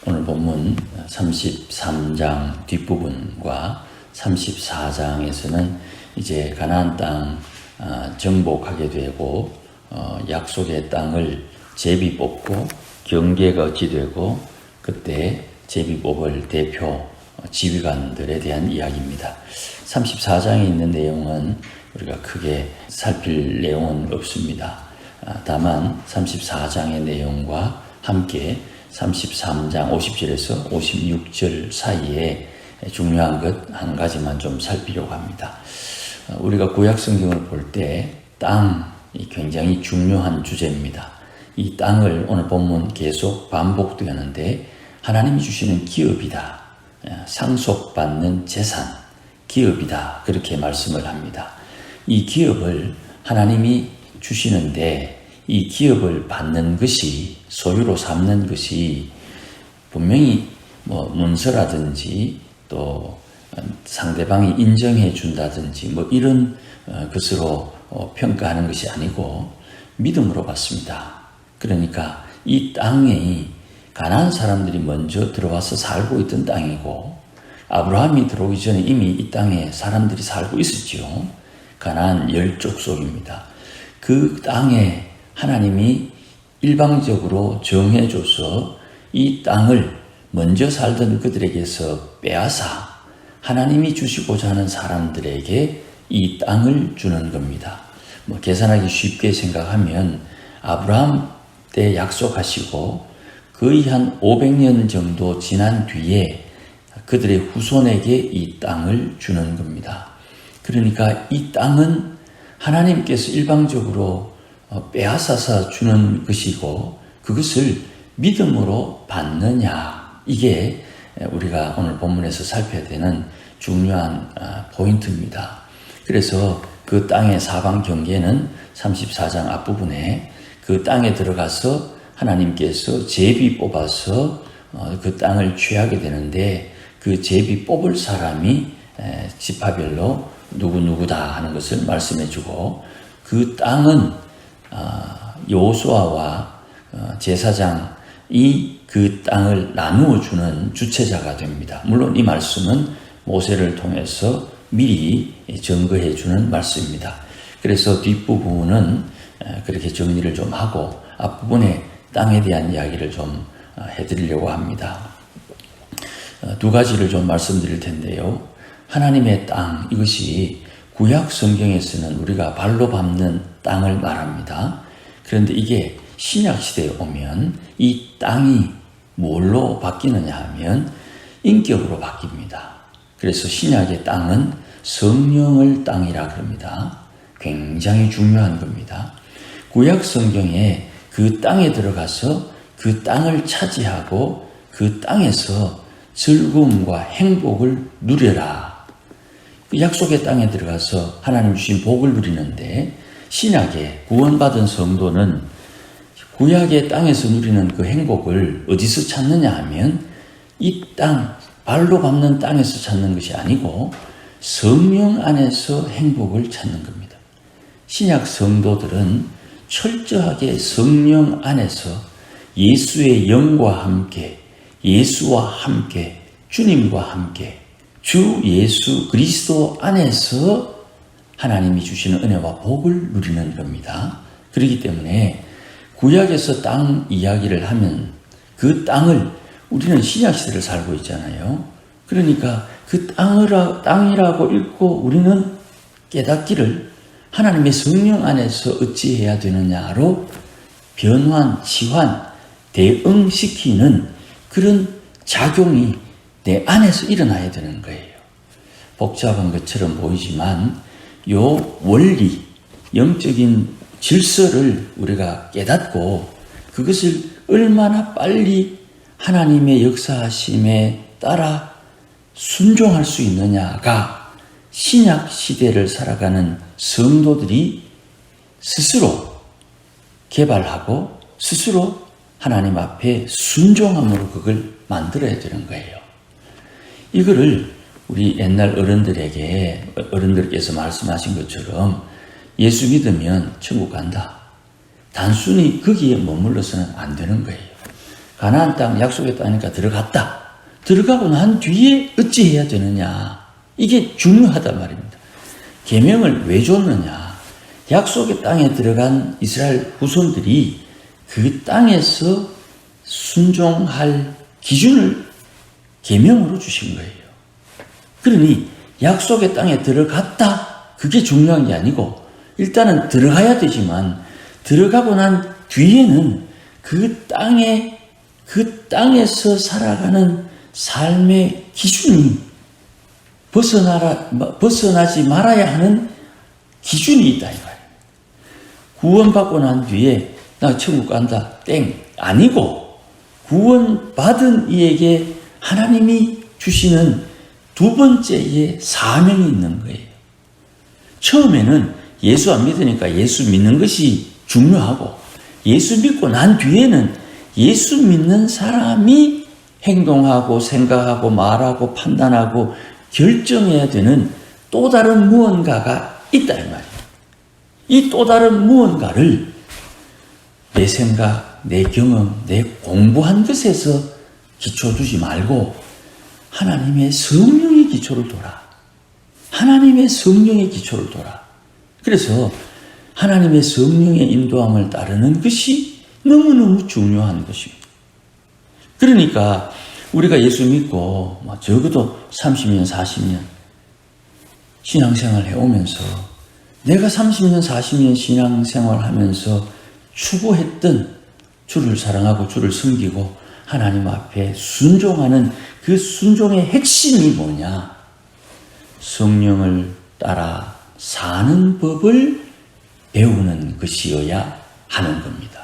오늘 본문 33장 뒷부분과 34장에서는 이제 가나안 땅 정복하게 되고 약속의 땅을 제비 뽑고 경계가 어찌되고 그때 제비 뽑을 대표 지휘관들에 대한 이야기입니다. 34장에 있는 내용은 우리가 크게 살필 내용은 없습니다. 다만 34장의 내용과 함께 33장 50절에서 56절 사이에 중요한 것 한 가지만 좀 살피려고 합니다. 우리가 구약 성경을 볼 때 땅이 굉장히 중요한 주제입니다. 이 땅을 오늘 본문 계속 반복되는데 하나님이 주시는 기업이다. 상속받는 재산, 기업이다. 그렇게 말씀을 합니다. 이 기업을 하나님이 주시는데 이 기업을 받는 것이 소유로 삼는 것이 분명히 문서라든지 또 상대방이 인정해 준다든지 이런 것으로 평가하는 것이 아니고 믿음으로 받습니다. 그러니까 이 땅이 가나안 사람들이 먼저 들어와서 살고 있던 땅이고 아브라함이 들어오기 전에 이미 이 땅에 사람들이 살고 있었죠. 가나안 10족속입니다. 그 땅에 하나님이 일방적으로 정해줘서 이 땅을 먼저 살던 그들에게서 빼앗아 하나님이 주시고자 하는 사람들에게 이 땅을 주는 겁니다. 계산하기 쉽게 생각하면 아브라함 때 약속하시고 거의 한 500년 정도 지난 뒤에 그들의 후손에게 이 땅을 주는 겁니다. 그러니까 이 땅은 하나님께서 일방적으로 빼앗아서 주는 것이고 그것을 믿음으로 받느냐, 이게 우리가 오늘 본문에서 살펴야 되는 중요한 포인트입니다. 그래서 그 땅의 사방 경계는 34장 앞부분에 그 땅에 들어가서 하나님께서 제비 뽑아서 그 땅을 취하게 되는데 그 제비 뽑을 사람이 지파별로 누구누구다 하는 것을 말씀해 주고 그 땅은 여호수아와 제사장이 그 땅을 나누어 주는 주체자가 됩니다. 물론 이 말씀은 모세를 통해서 미리 증거해 주는 말씀입니다. 그래서 뒷부분은 그렇게 정리를 좀 하고 앞부분에 땅에 대한 이야기를 좀 해드리려고 합니다. 두 가지를 좀 말씀드릴 텐데요. 하나님의 땅, 이것이 구약 성경에서는 우리가 발로 밟는 땅을 말합니다. 그런데 이게 신약 시대에 오면 이 땅이 뭘로 바뀌느냐 하면 인격으로 바뀝니다. 그래서 신약의 땅은 성령을 땅이라 그럽니다. 굉장히 중요한 겁니다. 구약 성경에 그 땅에 들어가서 그 땅을 차지하고 그 땅에서 즐거움과 행복을 누려라. 그 약속의 땅에 들어가서 하나님 주신 복을 누리는데 신약에 구원받은 성도는 구약의 땅에서 누리는 그 행복을 어디서 찾느냐 하면 이 땅, 발로 밟는 땅에서 찾는 것이 아니고 성령 안에서 행복을 찾는 겁니다. 신약 성도들은 철저하게 성령 안에서 예수의 영과 함께, 예수와 함께, 주님과 함께, 주 예수 그리스도 안에서 하나님이 주시는 은혜와 복을 누리는 겁니다. 그렇기 때문에 구약에서 땅 이야기를 하면 그 땅을 우리는 신약시대를 살고 있잖아요. 그러니까 그 땅이라고 읽고 우리는 깨닫기를 하나님의 성령 안에서 어찌해야 되느냐로 변환, 치환, 대응시키는 그런 작용이 내 안에서 일어나야 되는 거예요. 복잡한 것처럼 보이지만 요 원리, 영적인 질서를 우리가 깨닫고 그것을 얼마나 빨리 하나님의 역사하심에 따라 순종할 수 있느냐가 신약 시대를 살아가는 성도들이 스스로 개발하고 스스로 하나님 앞에 순종함으로 그걸 만들어야 되는 거예요. 이거를 우리 옛날 어른들께서 말씀하신 것처럼 예수 믿으면 천국 간다. 단순히 거기에 머물러서는 안 되는 거예요. 가나안 땅, 약속의 땅이니까 들어갔다. 들어가고 난 뒤에 어찌 해야 되느냐. 이게 중요하단 말입니다. 계명을 왜 줬느냐. 약속의 땅에 들어간 이스라엘 후손들이 그 땅에서 순종할 기준을 계명으로 주신 거예요. 그러니 약속의 땅에 들어갔다. 그게 중요한 게 아니고 일단은 들어가야 되지만 들어가고 난 뒤에는 그 땅에서 살아가는 삶의 기준이 벗어나지 말아야 하는 기준이 있다 이 말이에요. 구원받고 난 뒤에 나 천국 간다 땡 아니고 구원받은 이에게 하나님이 주시는 두 번째의 사명이 있는 거예요. 처음에는 예수 안 믿으니까 예수 믿는 것이 중요하고 예수 믿고 난 뒤에는 예수 믿는 사람이 행동하고 생각하고 말하고 판단하고 결정해야 되는 또 다른 무언가가 있다 이 말이에요. 이 또 다른 무언가를 내 생각, 내 경험, 내 공부한 것에서 기초 두지 말고 하나님의 성령의 기초를 둬라. 하나님의 성령의 기초를 둬라. 그래서 하나님의 성령의 인도함을 따르는 것이 너무너무 중요한 것입니다. 그러니까 우리가 예수 믿고 적어도 30년, 40년 신앙생활 해오면서 내가 30년, 40년 신앙생활 하면서 추구했던 주를 사랑하고 주를 섬기고 하나님 앞에 순종하는 그 순종의 핵심이 뭐냐? 성령을 따라 사는 법을 배우는 것이어야 하는 겁니다.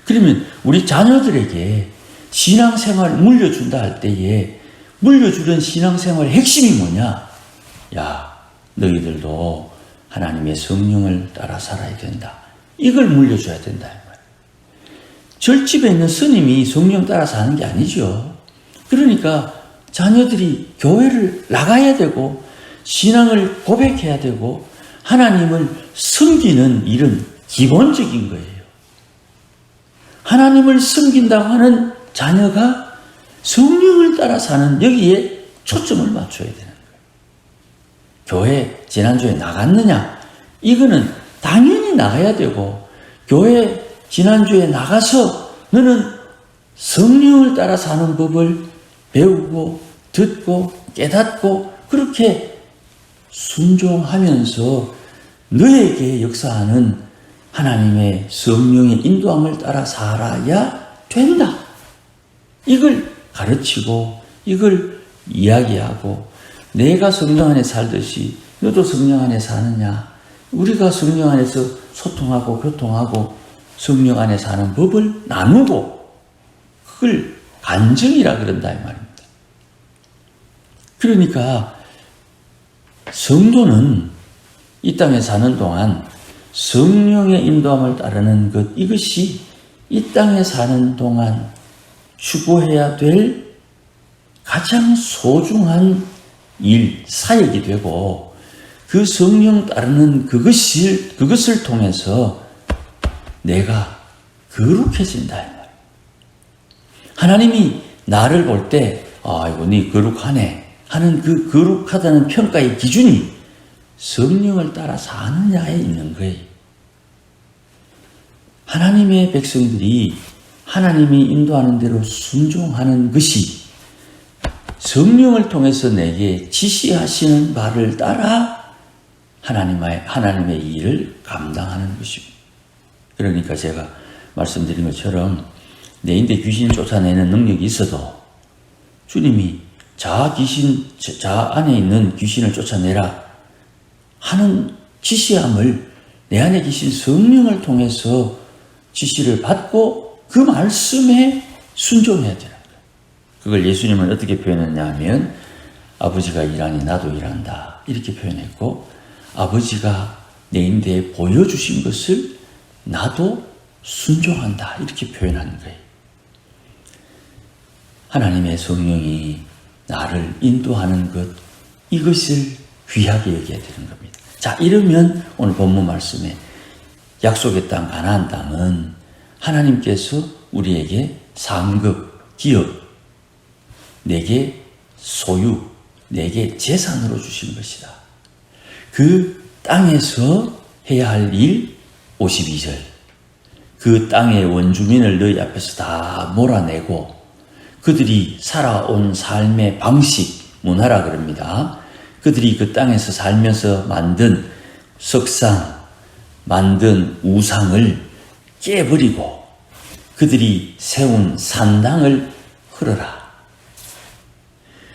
그러면 우리 자녀들에게 신앙생활 물려준다 할 때에 물려주는 신앙생활의 핵심이 뭐냐? 야, 너희들도 하나님의 성령을 따라 살아야 된다. 이걸 물려줘야 된다. 절집에 있는 스님이 성령 따라 사는 게 아니죠. 그러니까 자녀들이 교회를 나가야 되고 신앙을 고백해야 되고 하나님을 섬기는 일은 기본적인 거예요. 하나님을 섬긴다고 하는 자녀가 성령을 따라 사는 여기에 초점을 맞춰야 되는 거예요. 교회 지난주에 나갔느냐? 이거는 당연히 나가야 되고 교회 지난주에 나가서 너는 성령을 따라 사는 법을 배우고 듣고 깨닫고 그렇게 순종하면서 너에게 역사하는 하나님의 성령의 인도함을 따라 살아야 된다. 이걸 가르치고 이걸 이야기하고 내가 성령 안에 살듯이 너도 성령 안에 사느냐. 우리가 성령 안에서 소통하고 교통하고 성령 안에 사는 법을 나누고 그걸 간증이라 그런다 이 말입니다. 그러니까 성도는 이 땅에 사는 동안 성령의 인도함을 따르는 것 이것이 이 땅에 사는 동안 추구해야 될 가장 소중한 일, 사역이 되고 그 성령 따르는 그것을 통해서 내가 거룩해진다. 하나님이 나를 볼 때, 이거 네 거룩하네 하는 그 거룩하다는 평가의 기준이 성령을 따라 사느냐에 있는 거예요. 하나님의 백성들이 하나님이 인도하는 대로 순종하는 것이 성령을 통해서 내게 지시하시는 바를 따라 하나님의 일을 감당하는 것입니다. 그러니까 제가 말씀드린 것처럼 내인데 귀신 쫓아내는 능력이 있어도 주님이 자 안에 있는 귀신을 쫓아내라 하는 지시함을 내 안에 계신 성령을 통해서 지시를 받고 그 말씀에 순종해야 되는 거예요. 그걸 예수님은 어떻게 표현했냐 하면 아버지가 일하니 나도 일한다 이렇게 표현했고 아버지가 내 인대에 보여주신 것을 나도 순종한다 이렇게 표현하는 거예요. 하나님의 성령이 나를 인도하는 것 이것을 귀하게 여겨야 되는 겁니다. 자, 이러면 오늘 본문 말씀에 약속의 땅 가나안 땅은 하나님께서 우리에게 상급, 기업, 내게 소유, 내게 재산으로 주신 것이다. 그 땅에서 해야 할 일, 52절. 그 땅의 원주민을 너희 앞에서 다 몰아내고 그들이 살아온 삶의 방식, 문화라 그럽니다. 그들이 그 땅에서 살면서 만든 석상, 만든 우상을 깨버리고 그들이 세운 산당을 헐어라.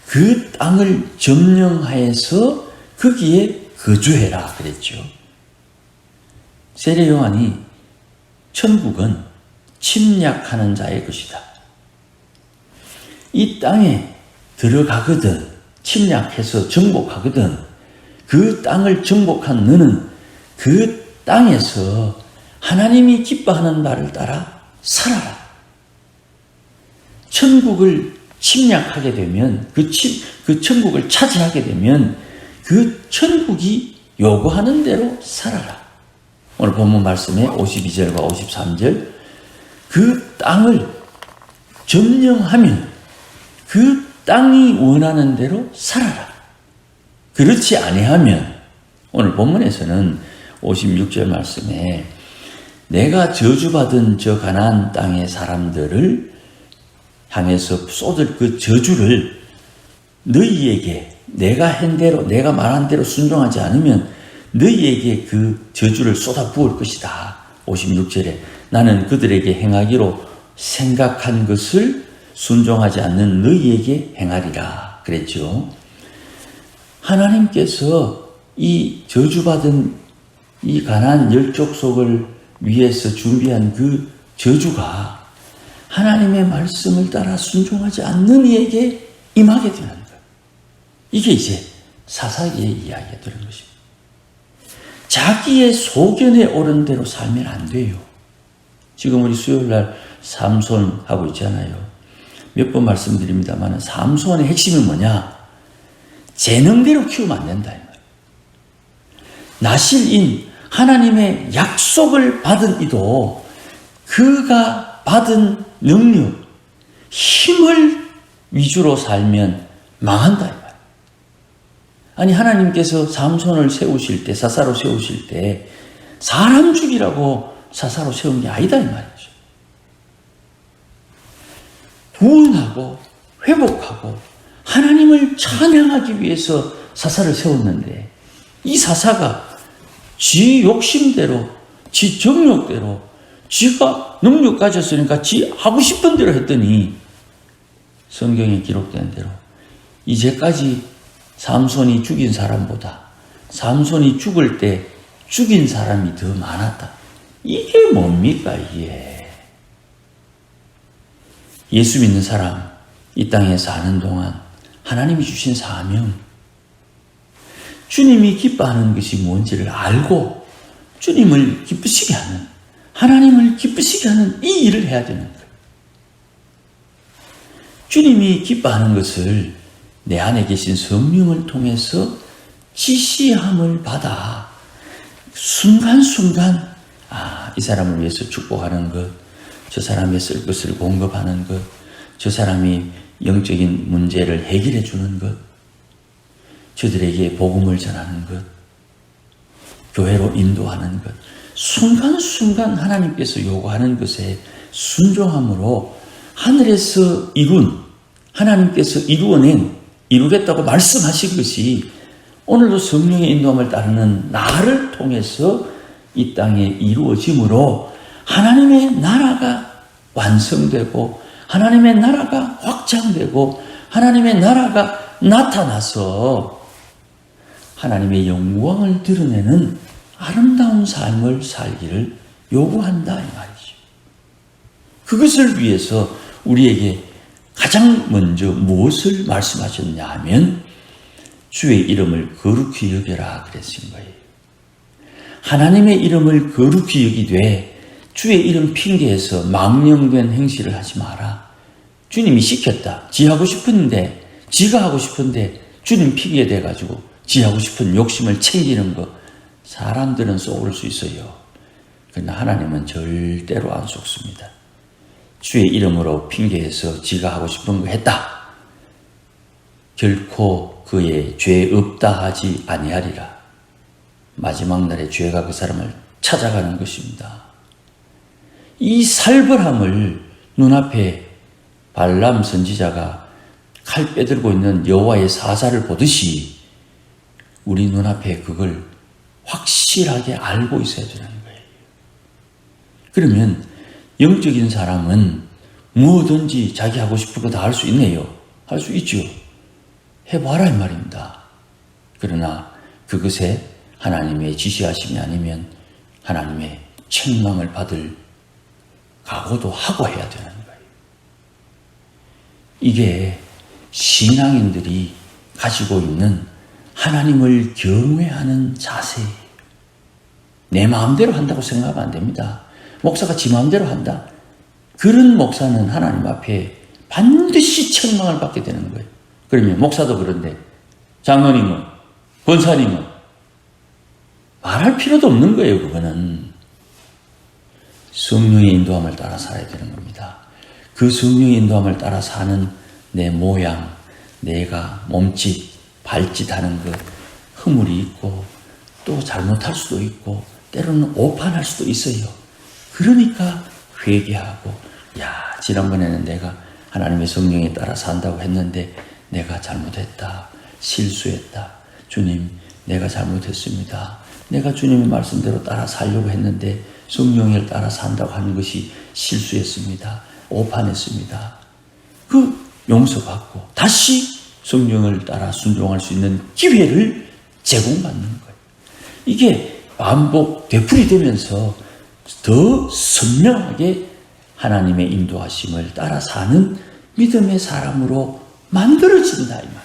그 땅을 점령하여서 거기에 거주해라 그랬죠. 세례 요한이 천국은 침략하는 자의 것이다. 이 땅에 들어가거든, 침략해서 정복하거든, 그 땅을 정복한 너는 그 땅에서 하나님이 기뻐하는 바를 따라 살아라. 천국을 침략하게 되면, 그 천국을 차지하게 되면 그 천국이 요구하는 대로 살아라. 오늘 본문 말씀에 52절과 53절, 그 땅을 점령하면 그 땅이 원하는 대로 살아라. 그렇지 아니하면 오늘 본문에서는 56절 말씀에 내가 저주받은 저 가나안 땅의 사람들을 향해서 쏟을 그 저주를 너희에게 내가 한 대로, 내가 말한 대로 순종하지 않으면 너희에게 그 저주를 쏟아 부을 것이다. 56절에 나는 그들에게 행하기로 생각한 것을 순종하지 않는 너희에게 행하리라 그랬죠. 하나님께서 이 저주받은 이 가나안 열 족속을 위해서 준비한 그 저주가 하나님의 말씀을 따라 순종하지 않는 이에게 임하게 되는 거예요. 이게 이제 사사기의 이야기가 되는 것입니다. 자기의 소견에 오른 대로 살면 안 돼요. 지금 우리 수요일날 삼손 하고 있잖아요. 몇 번 말씀드립니다만 삼손의 핵심이 뭐냐? 재능대로 키우면 안 된다. 나실인 하나님의 약속을 받은 이도 그가 받은 능력, 힘을 위주로 살면 망한다. 아니 하나님께서 삼손을 세우실 때, 사사로 세우실 때 사람 죽이라고 사사로 세운 게 아니다 이 말이죠. 구원하고 회복하고 하나님을 찬양하기 위해서 사사를 세웠는데 이 사사가 지 욕심대로, 지 정욕대로, 지가 능력 가졌으니까 지 하고 싶은 대로 했더니 성경에 기록된 대로 이제까지 삼손이 죽인 사람보다 삼손이 죽을 때 죽인 사람이 더 많았다. 이게 뭡니까 이게? 예수 믿는 사람 이 땅에 사는 동안 하나님이 주신 사명, 주님이 기뻐하는 것이 뭔지를 알고 주님을 기쁘시게 하는, 하나님을 기쁘시게 하는 이 일을 해야 되는 거예요. 주님이 기뻐하는 것을 내 안에 계신 성령을 통해서 지시함을 받아 순간순간 이 사람을 위해서 축복하는 것, 저 사람의 쓸 것을 공급하는 것, 저 사람이 영적인 문제를 해결해 주는 것, 저들에게 복음을 전하는 것, 교회로 인도하는 것, 순간순간 하나님께서 요구하는 것에 순종함으로 하늘에서 하나님께서 이루겠다고 말씀하신 것이 오늘도 성령의 인도함을 따르는 나를 통해서 이 땅에 이루어짐으로 하나님의 나라가 완성되고 하나님의 나라가 확장되고 하나님의 나라가 나타나서 하나님의 영광을 드러내는 아름다운 삶을 살기를 요구한다 이 말이죠. 그것을 위해서 우리에게 가장 먼저 무엇을 말씀하셨냐 하면 주의 이름을 거룩히 여겨라 그랬은 거예요. 하나님의 이름을 거룩히 여기되 주의 이름 핑계해서 망령된 행실을 하지 마라. 주님이 시켰다. 지 하고 싶은데, 지가 하고 싶은데 주님 핑계 대가지고 지 하고 싶은 욕심을 챙기는 거 사람들은 속을 수 있어요. 그러나 하나님은 절대로 안 속습니다. 주의 이름으로 핑계해서 지가 하고 싶은 거 했다. 결코 그의 죄 없다 하지 아니하리라. 마지막 날에 죄가 그 사람을 찾아가는 것입니다. 이 살벌함을 눈앞에 발람 선지자가 칼 빼들고 있는 여호와의 사자를 보듯이 우리 눈앞에 그걸 확실하게 알고 있어야 되는 거예요. 그러면 영적인 사람은 무엇든지 자기 하고 싶은 거 다 할 수 있네요. 할 수 있죠. 해봐라 이 말입니다. 그러나 그것에 하나님의 지시하심이 아니면 하나님의 책망을 받을 각오도 하고 해야 되는 거예요. 이게 신앙인들이 가지고 있는 하나님을 경외하는 자세예요. 내 마음대로 한다고 생각하면 안 됩니다. 목사가 지 마음대로 한다. 그런 목사는 하나님 앞에 반드시 책망을 받게 되는 거예요. 그러면 목사도 그런데 장로님은, 권사님은 말할 필요도 없는 거예요. 그거는 성령의 인도함을 따라 살아야 되는 겁니다. 그 성령의 인도함을 따라 사는 내 모양, 내가 몸짓, 발짓 하는 것, 허물이 있고 또 잘못할 수도 있고 때로는 오판할 수도 있어요. 그러니까 회개하고, 지난번에는 내가 하나님의 성령에 따라 산다고 했는데 내가 잘못했다, 실수했다. 주님, 내가 잘못했습니다. 내가 주님의 말씀대로 따라 살려고 했는데 성령을 따라 산다고 하는 것이 실수했습니다. 오판했습니다. 그 용서받고 다시 성령을 따라 순종할 수 있는 기회를 제공받는 거예요. 이게 반복 되풀이되면서 더 선명하게 하나님의 인도하심을 따라 사는 믿음의 사람으로 만들어진다 이 말.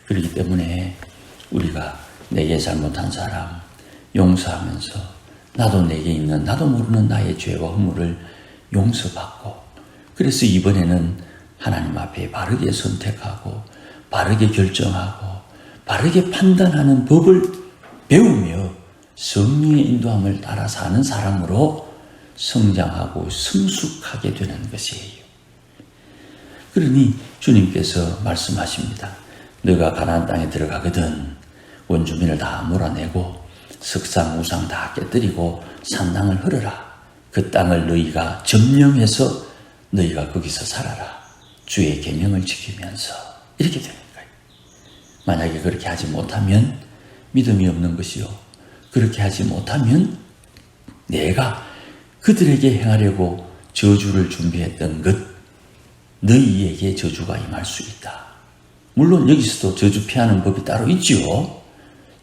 그렇기 때문에 우리가 내게 잘못한 사람 용서하면서 나도 내게 있는 나도 모르는 나의 죄와 허물을 용서받고, 그래서 이번에는 하나님 앞에 바르게 선택하고 바르게 결정하고 바르게 판단하는 법을 배우며 성령의 인도함을 따라 사는 사람으로 성장하고 성숙하게 되는 것이에요. 그러니 주님께서 말씀하십니다. 너가 가나안 땅에 들어가거든 원주민을 다 몰아내고 석상 우상 다 깨뜨리고 산당을 헐어라. 그 땅을 너희가 점령해서 너희가 거기서 살아라. 주의 계명을 지키면서, 이렇게 되는 거예요. 만약에 그렇게 하지 못하면 믿음이 없는 것이요, 그렇게 하지 못하면 내가 그들에게 행하려고 저주를 준비했던 것, 너희에게 저주가 임할 수 있다. 물론 여기서도 저주 피하는 법이 따로 있지요.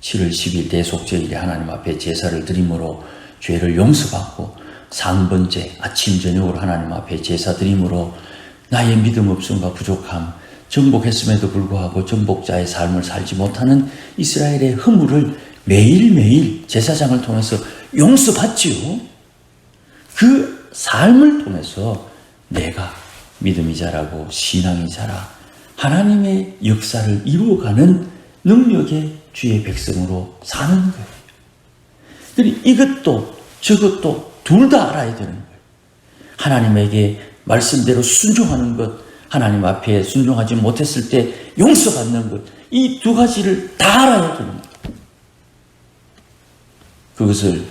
7월 10일 대속제일에 하나님 앞에 제사를 드림으로 죄를 용서받고, 상번째 아침 저녁으로 하나님 앞에 제사 드림으로 나의 믿음 없음과 부족함, 정복했음에도 불구하고 정복자의 삶을 살지 못하는 이스라엘의 허물을 매일매일 제사장을 통해서 용서받지요. 그 삶을 통해서 내가 믿음이 자라고 신앙이 자라 하나님의 역사를 이루어가는 능력의 주의 백성으로 사는 거예요. 그러니 이것도 저것도 둘 다 알아야 되는 거예요. 하나님에게 말씀대로 순종하는 것, 하나님 앞에 순종하지 못했을 때 용서받는 것, 이 두 가지를 다 알아야 되는 거예요. 그것을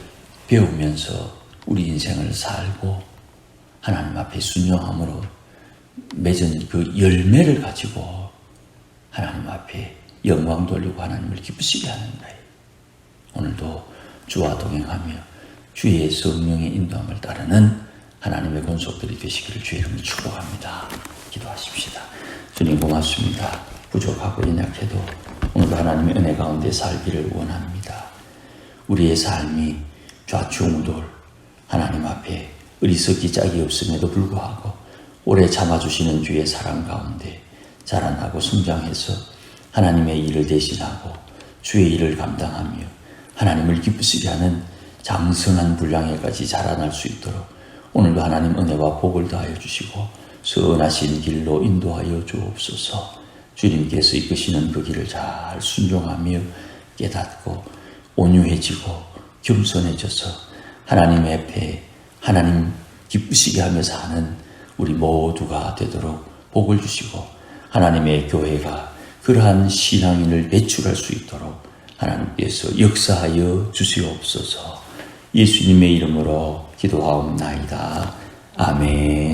배우면서 우리 인생을 살고 하나님 앞에 순종함으로 맺은 그 열매를 가지고 하나님 앞에 영광 돌리고 하나님을 기쁘시게 하는 거예요. 오늘도 주와 동행하며 주의 성령의 인도함을 따르는 하나님의 권속들이 되시기를 주의 이름으로 축복합니다. 기도하십시다. 주님 고맙습니다. 부족하고 연약해도 오늘도 하나님의 은혜 가운데 살기를 원합니다. 우리의 삶이 좌충우돌 하나님 앞에 어리석기 짝이 없음에도 불구하고 오래 참아주시는 주의 사랑 가운데 자라나고 성장해서 하나님의 일을 대신하고 주의 일을 감당하며 하나님을 기쁘시게 하는 장성한 분량에까지 자라날 수 있도록 오늘도 하나님 은혜와 복을 더하여 주시고 선하신 길로 인도하여 주옵소서. 주님께서 이끄시는 그 길을 잘 순종하며 깨닫고 온유해지고 겸손해져서 하나님 앞에 하나님 기쁘시게 하며 사는 우리 모두가 되도록 복을 주시고 하나님의 교회가 그러한 신앙인을 배출할 수 있도록 하나님께서 역사하여 주시옵소서. 예수님의 이름으로 기도하옵나이다. 아멘.